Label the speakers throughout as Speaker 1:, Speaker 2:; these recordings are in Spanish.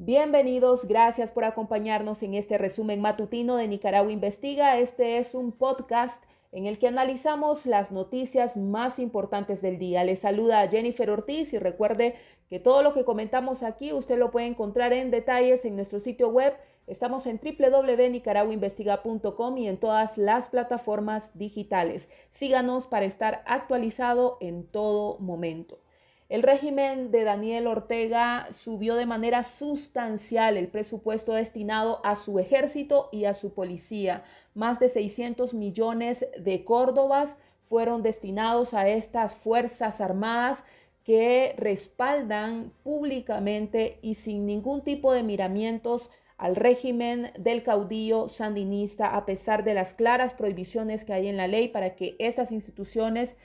Speaker 1: Bienvenidos, gracias por acompañarnos en este resumen matutino de Nicaragua Investiga. Este es un podcast en el que analizamos las noticias más importantes del día. Les saluda Jennifer Ortiz y recuerde que todo lo que comentamos aquí usted lo puede encontrar en detalles en nuestro sitio web. Estamos en www.nicaraguainvestiga.com y en todas las plataformas digitales. Síganos para estar actualizado en todo momento. El régimen de Daniel Ortega subió de manera sustancial el presupuesto destinado a su ejército y a su policía. Más de 600 millones de córdobas fueron destinados a estas fuerzas armadas que respaldan públicamente y sin ningún tipo de miramientos al régimen del caudillo sandinista, a pesar de las claras prohibiciones que hay en la ley para que estas instituciones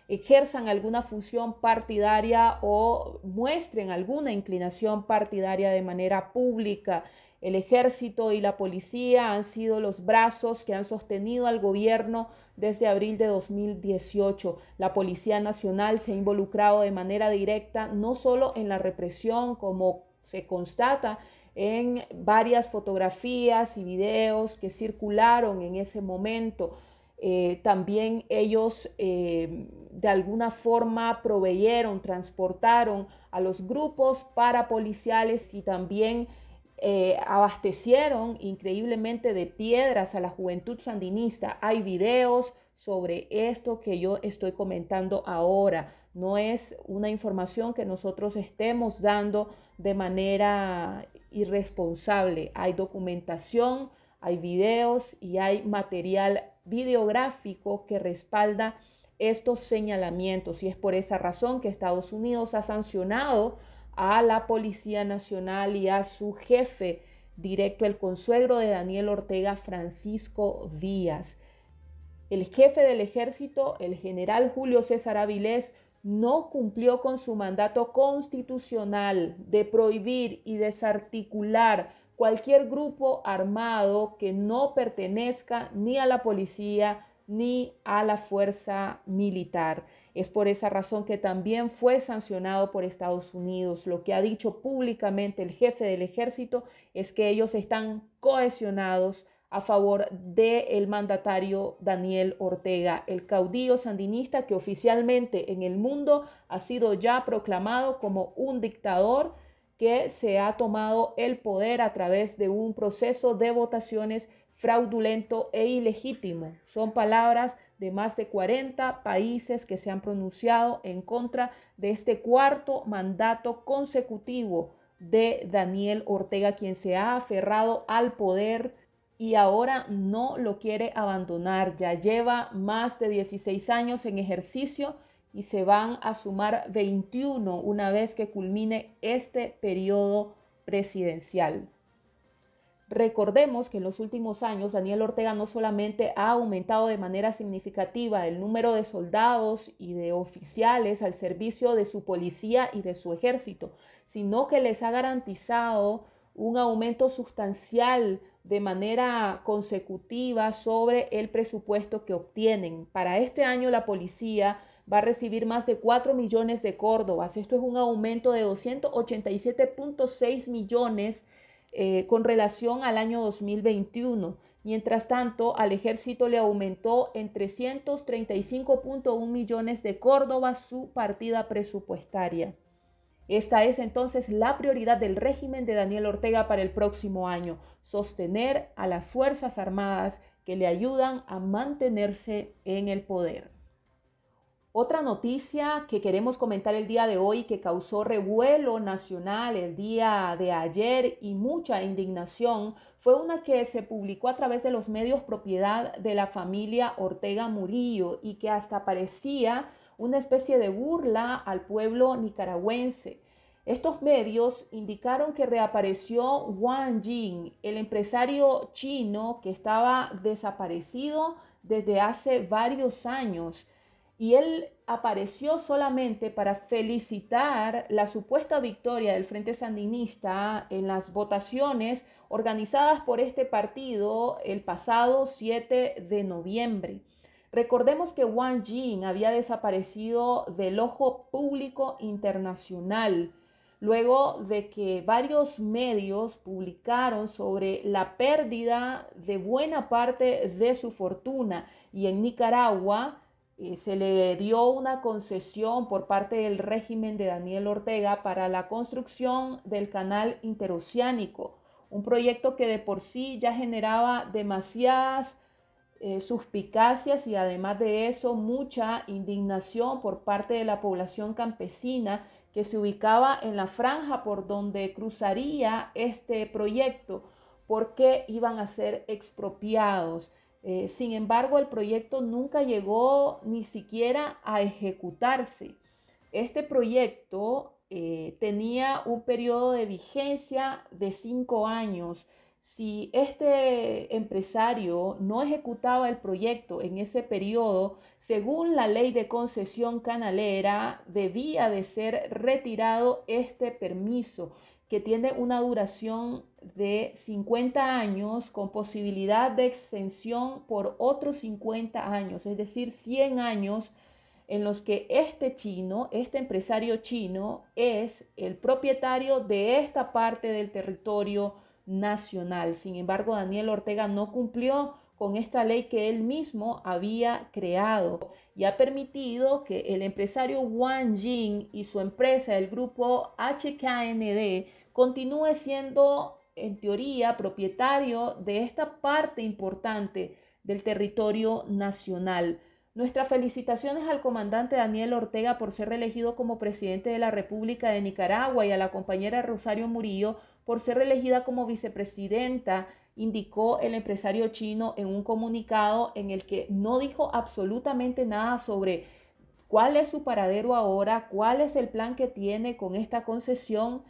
Speaker 1: ejerzan alguna función partidaria o muestren alguna inclinación partidaria de manera pública. El ejército y la policía han sido los brazos que han sostenido al gobierno desde abril de 2018. La Policía Nacional se ha involucrado de manera directa no solo en la represión, como se constata en varias fotografías y videos que circularon en ese momento. También ellos de alguna forma proveyeron, transportaron a los grupos parapoliciales y también abastecieron increíblemente de piedras a la juventud sandinista. Hay videos sobre esto que yo estoy comentando ahora. No es una información que nosotros estemos dando de manera irresponsable. Hay documentación, hay videos y hay material videográfico que respalda estos señalamientos, y es por esa razón que Estados Unidos ha sancionado a la Policía Nacional y a su jefe directo, el consuegro de Daniel Ortega, Francisco Díaz. El jefe del ejército, el general Julio César Avilés, no cumplió con su mandato constitucional de prohibir y desarticular cualquier grupo armado que no pertenezca ni a la policía ni a la fuerza militar. Es por esa razón que también fue sancionado por Estados Unidos. Lo que ha dicho públicamente el jefe del ejército es que ellos están cohesionados a favor del mandatario Daniel Ortega, el caudillo sandinista que oficialmente en el mundo ha sido ya proclamado como un dictador que se ha tomado el poder a través de un proceso de votaciones fraudulento e ilegítimo. Son palabras de más de 40 países que se han pronunciado en contra de este cuarto mandato consecutivo de Daniel Ortega, quien se ha aferrado al poder y ahora no lo quiere abandonar. Ya lleva más de 16 años en ejercicio y se van a sumar 21 una vez que culmine este periodo presidencial. Recordemos que en los últimos años Daniel Ortega no solamente ha aumentado de manera significativa el número de soldados y de oficiales al servicio de su policía y de su ejército, sino que les ha garantizado un aumento sustancial de manera consecutiva sobre el presupuesto que obtienen. Para este año la policía va a recibir más de 4 millones de córdobas. Esto es un aumento de 287.6 millones con relación al año 2021. Mientras tanto, al ejército le aumentó en 335.1 millones de córdobas su partida presupuestaria. Esta es entonces la prioridad del régimen de Daniel Ortega para el próximo año: sostener a las Fuerzas Armadas que le ayudan a mantenerse en el poder. Otra noticia que queremos comentar el día de hoy, que causó revuelo nacional el día de ayer y mucha indignación, fue una que se publicó a través de los medios propiedad de la familia Ortega Murillo y que hasta parecía una especie de burla al pueblo nicaragüense. Estos medios indicaron que reapareció Wang Jing, el empresario chino que estaba desaparecido desde hace varios años, y él apareció solamente para felicitar la supuesta victoria del Frente Sandinista en las votaciones organizadas por este partido el pasado 7 de noviembre. Recordemos que Wang Jing había desaparecido del ojo público internacional luego de que varios medios publicaron sobre la pérdida de buena parte de su fortuna y en Nicaragua se le dio una concesión por parte del régimen de Daniel Ortega para la construcción del canal interoceánico, un proyecto que de por sí ya generaba demasiadas suspicacias y además de eso mucha indignación por parte de la población campesina que se ubicaba en la franja por donde cruzaría este proyecto porque iban a ser expropiados. Sin embargo, el proyecto nunca llegó ni siquiera a ejecutarse. Este proyecto tenía un periodo de vigencia de 5 años. Si este empresario no ejecutaba el proyecto en ese periodo, según la ley de concesión canalera, debía de ser retirado este permiso, que tiene una duración de 50 años con posibilidad de extensión por otros 50 años, es decir, 100 años en los que este empresario chino, es el propietario de esta parte del territorio nacional. Sin embargo, Daniel Ortega no cumplió con esta ley que él mismo había creado y ha permitido que el empresario Wang Jing y su empresa, el grupo HKND, continúe siendo en teoría propietario de esta parte importante del territorio nacional. Nuestras felicitaciones al comandante Daniel Ortega por ser reelegido como presidente de la República de Nicaragua y a la compañera Rosario Murillo por ser elegida como vicepresidenta, indicó el empresario chino en un comunicado en el que no dijo absolutamente nada sobre cuál es su paradero ahora, cuál es el plan que tiene con esta concesión.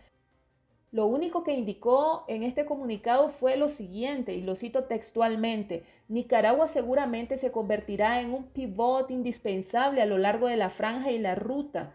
Speaker 1: Lo único que indicó en este comunicado fue lo siguiente, y lo cito textualmente: Nicaragua seguramente se convertirá en un pivot indispensable a lo largo de la franja y la ruta,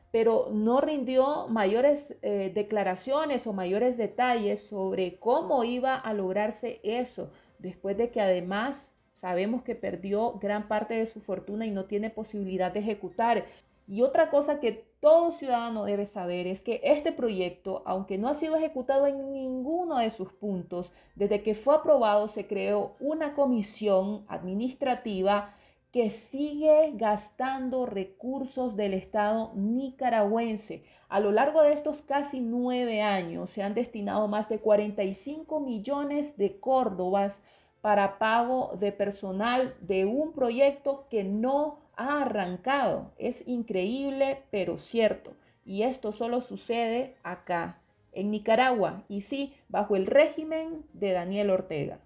Speaker 1: pero no rindió mayores declaraciones o mayores detalles sobre cómo iba a lograrse eso, después de que además sabemos que perdió gran parte de su fortuna y no tiene posibilidad de ejecutar. Y otra cosa que todo ciudadano debe saber es que este proyecto, aunque no ha sido ejecutado en ninguno de sus puntos, desde que fue aprobado se creó una comisión administrativa que sigue gastando recursos del Estado nicaragüense. A lo largo de estos casi 9 años se han destinado más de 45 millones de córdobas para pago de personal de un proyecto que no ha arrancado. Es increíble, pero cierto. Y esto solo sucede acá, en Nicaragua, y sí, bajo el régimen de Daniel Ortega.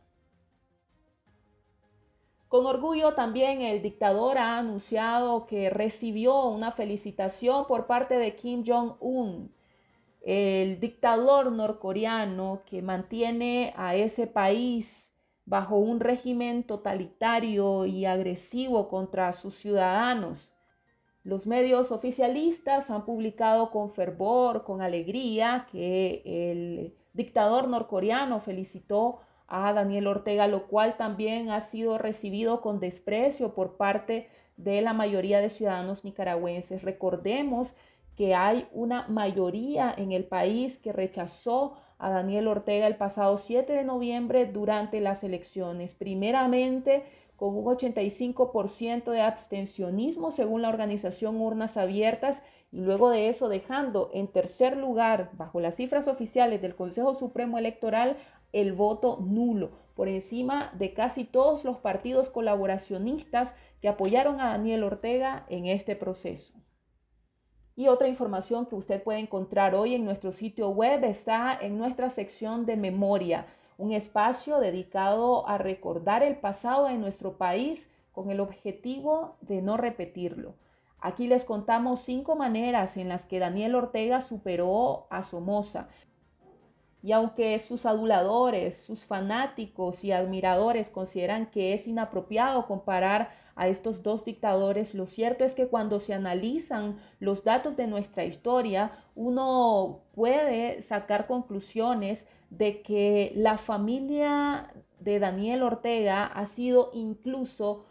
Speaker 1: Con orgullo también el dictador ha anunciado que recibió una felicitación por parte de Kim Jong-un, el dictador norcoreano que mantiene a ese país bajo un régimen totalitario y agresivo contra sus ciudadanos. Los medios oficialistas han publicado con fervor, con alegría, que el dictador norcoreano felicitó a Daniel Ortega, lo cual también ha sido recibido con desprecio por parte de la mayoría de ciudadanos nicaragüenses. Recordemos que hay una mayoría en el país que rechazó a Daniel Ortega el pasado 7 de noviembre durante las elecciones. Primeramente, con un 85% de abstencionismo según la organización Urnas Abiertas, y luego de eso dejando en tercer lugar, bajo las cifras oficiales del Consejo Supremo Electoral, el voto nulo, por encima de casi todos los partidos colaboracionistas que apoyaron a Daniel Ortega en este proceso. Y otra información que usted puede encontrar hoy en nuestro sitio web está en nuestra sección de memoria, un espacio dedicado a recordar el pasado de nuestro país con el objetivo de no repetirlo. Aquí les contamos 5 maneras en las que Daniel Ortega superó a Somoza. Y aunque sus aduladores, sus fanáticos y admiradores consideran que es inapropiado comparar a estos dos dictadores, lo cierto es que cuando se analizan los datos de nuestra historia, uno puede sacar conclusiones de que la familia de Daniel Ortega ha sido incluso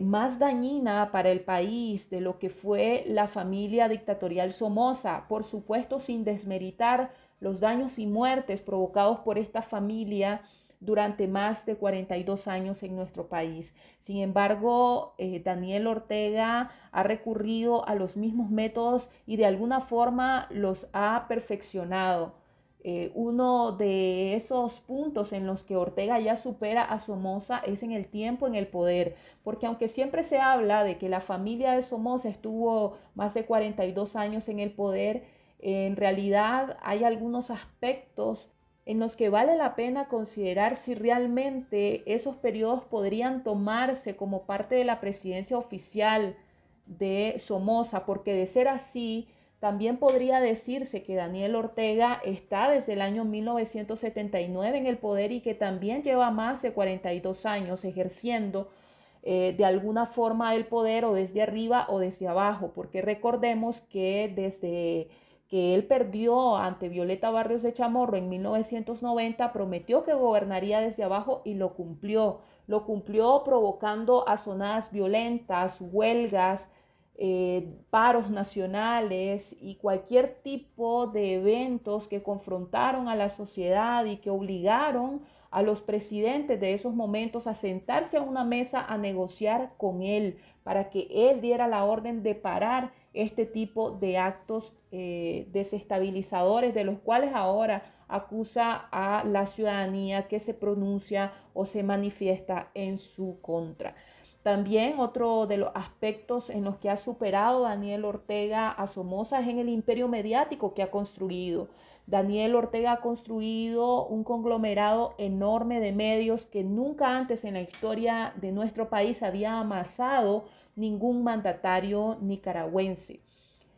Speaker 1: más dañina para el país de lo que fue la familia dictatorial Somoza, por supuesto sin desmeritar los daños y muertes provocados por esta familia durante más de 42 años en nuestro país. Sin embargo, Daniel Ortega ha recurrido a los mismos métodos y de alguna forma los ha perfeccionado. Uno de esos puntos en los que Ortega ya supera a Somoza es en el tiempo en el poder, porque aunque siempre se habla de que la familia de Somoza estuvo más de 42 años en el poder, en realidad hay algunos aspectos en los que vale la pena considerar si realmente esos periodos podrían tomarse como parte de la presidencia oficial de Somoza, porque de ser así, también podría decirse que Daniel Ortega está desde el año 1979 en el poder y que también lleva más de 42 años ejerciendo de alguna forma el poder o desde arriba o desde abajo, porque recordemos que desde que él perdió ante Violeta Barrios de Chamorro en 1990, prometió que gobernaría desde abajo y lo cumplió provocando azonadas violentas, huelgas, paros nacionales y cualquier tipo de eventos que confrontaron a la sociedad y que obligaron a los presidentes de esos momentos a sentarse a una mesa a negociar con él para que él diera la orden de parar este tipo de actos desestabilizadores de los cuales ahora acusa a la ciudadanía que se pronuncia o se manifiesta en su contra. También otro de los aspectos en los que ha superado Daniel Ortega a Somoza es en el imperio mediático que ha construido. Daniel Ortega ha construido un conglomerado enorme de medios que nunca antes en la historia de nuestro país había amasado ningún mandatario nicaragüense.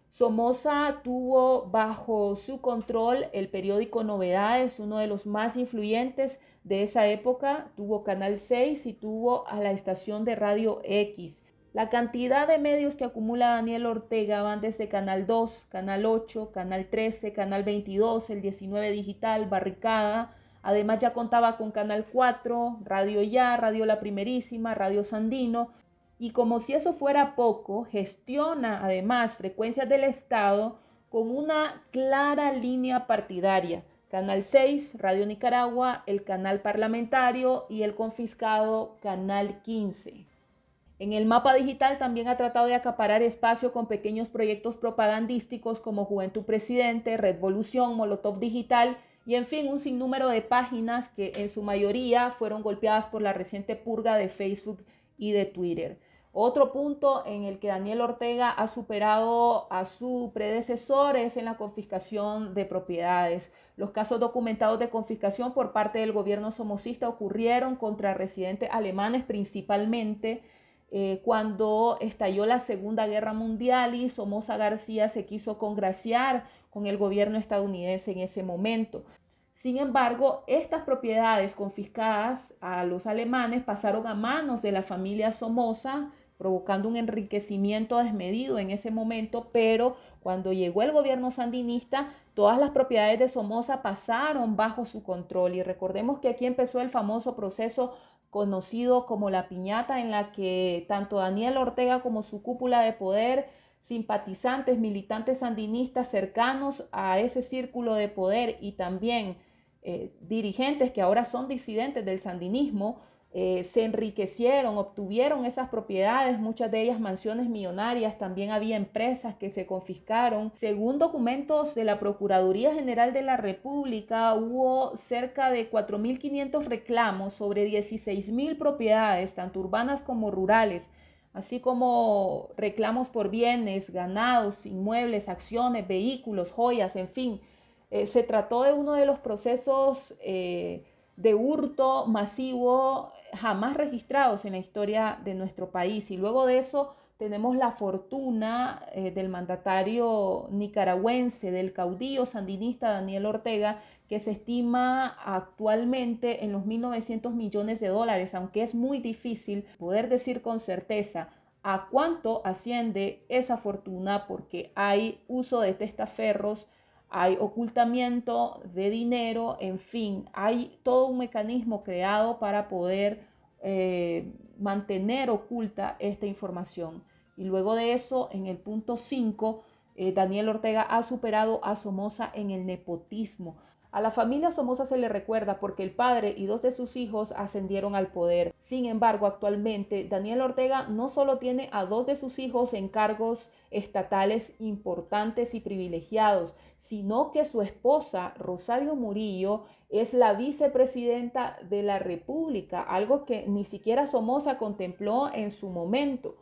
Speaker 1: Somoza tuvo bajo su control el periódico Novedades, uno de los más influyentes de esa época, tuvo Canal 6 y tuvo a la estación de Radio X. La cantidad de medios que acumula Daniel Ortega van desde Canal 2, Canal 8, Canal 13, Canal 22, el 19 Digital, Barricada. Además ya contaba con Canal 4, Radio Ya, Radio La Primerísima, Radio Sandino. Y como si eso fuera poco, gestiona además frecuencias del Estado con una clara línea partidaria. Canal 6, Radio Nicaragua, el canal parlamentario y el confiscado Canal 15. En el mapa digital también ha tratado de acaparar espacio con pequeños proyectos propagandísticos como Juventud Presidente, Redvolución, Molotov Digital y en fin un sinnúmero de páginas que en su mayoría fueron golpeadas por la reciente purga de Facebook y de Twitter. Otro punto en el que Daniel Ortega ha superado a su predecesor es en la confiscación de propiedades. Los casos documentados de confiscación por parte del gobierno somocista ocurrieron contra residentes alemanes principalmente cuando estalló la Segunda Guerra Mundial y Somoza García se quiso congraciar con el gobierno estadounidense en ese momento. Sin embargo, estas propiedades confiscadas a los alemanes pasaron a manos de la familia Somoza, provocando un enriquecimiento desmedido en ese momento, pero cuando llegó el gobierno sandinista, todas las propiedades de Somoza pasaron bajo su control. Y recordemos que aquí empezó el famoso proceso conocido como la piñata, en la que tanto Daniel Ortega como su cúpula de poder, simpatizantes, militantes sandinistas cercanos a ese círculo de poder y también dirigentes que ahora son disidentes del sandinismo, se enriquecieron, obtuvieron esas propiedades, muchas de ellas mansiones millonarias, también había empresas que se confiscaron. Según documentos de la Procuraduría General de la República, hubo cerca de 4.500 reclamos sobre 16.000 propiedades, tanto urbanas como rurales, así como reclamos por bienes, ganados, inmuebles, acciones, vehículos, joyas, en fin. Se trató de uno de los procesos de hurto masivo jamás registrados en la historia de nuestro país. Y luego de eso tenemos la fortuna del mandatario nicaragüense, del caudillo sandinista Daniel Ortega, que se estima actualmente en los 1.900 millones de dólares, aunque es muy difícil poder decir con certeza a cuánto asciende esa fortuna porque hay uso de testaferros, hay ocultamiento de dinero, en fin, hay todo un mecanismo creado para poder mantener oculta esta información. Y luego de eso, en el punto 5, Daniel Ortega ha superado a Somoza en el nepotismo. A la familia Somoza se le recuerda porque el padre y 2 de sus hijos ascendieron al poder. Sin embargo, actualmente Daniel Ortega no solo tiene a 2 de sus hijos en cargos estatales importantes y privilegiados, sino que su esposa, Rosario Murillo, es la vicepresidenta de la República, algo que ni siquiera Somoza contempló en su momento.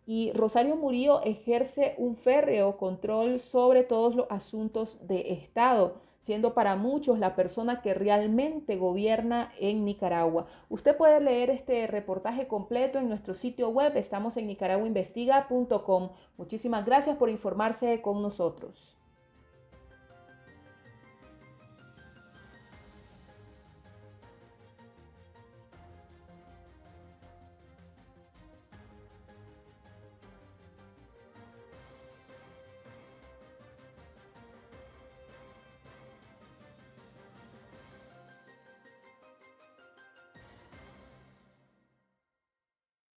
Speaker 1: Y Rosario Murillo ejerce un férreo control sobre todos los asuntos de Estado, siendo para muchos la persona que realmente gobierna en Nicaragua. Usted puede leer este reportaje completo en nuestro sitio web, estamos en nicaraguainvestiga.com. Muchísimas gracias por informarse con nosotros.